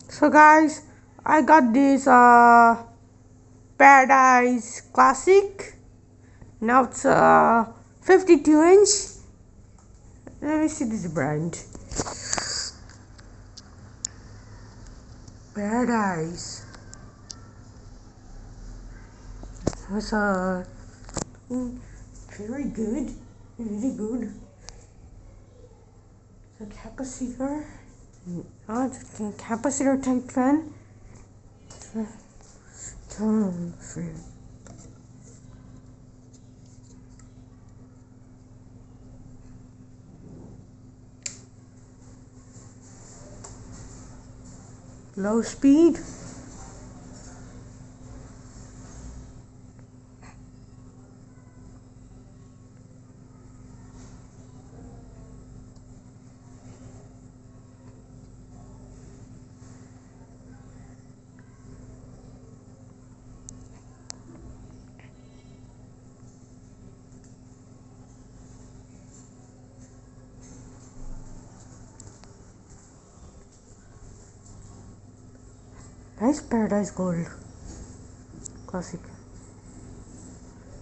So guys, I got this Paradise Classic. Now it's 52-inch. Let me see this brand. Paradise. It's very good. Really good. The capacitor. It's a capacitor type fan. Low speed. Nice Paradise Gold. Classic.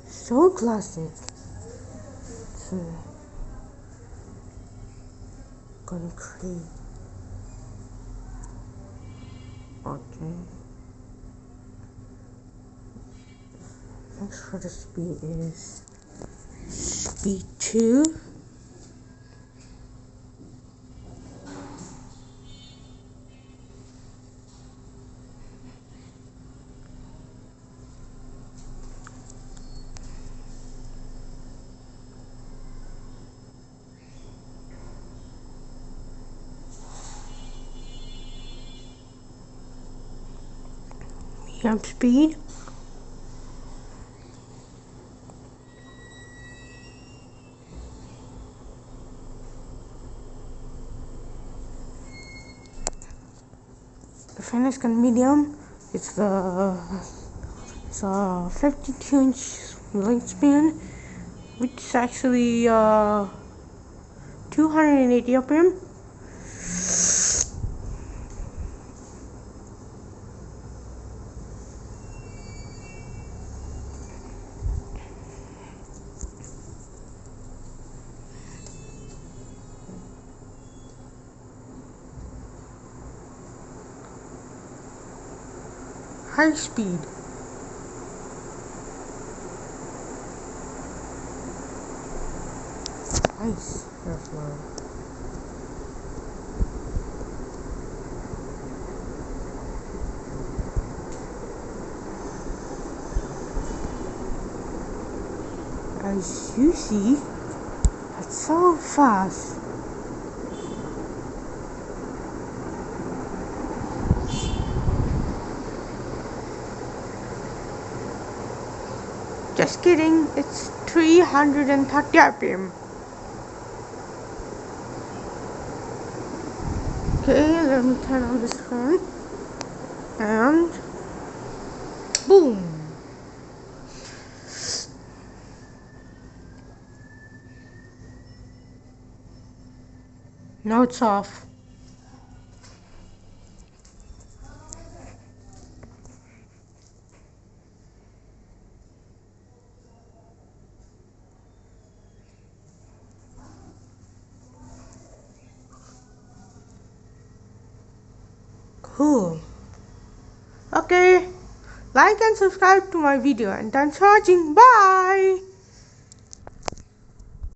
So classic. It's concrete. Okay. Next for the speed is speed 2. Medium speed. The fan is medium. It's a 52-inch wingspan, which is actually 280 RPM. High speed. Nice airflow. As you see, that's so fast. Just kidding, it's 330 RPM. Okay, let me turn on this fan. And boom! Now it's off. Cool. Okay, like and subscribe to my video and thanks for watching. Bye.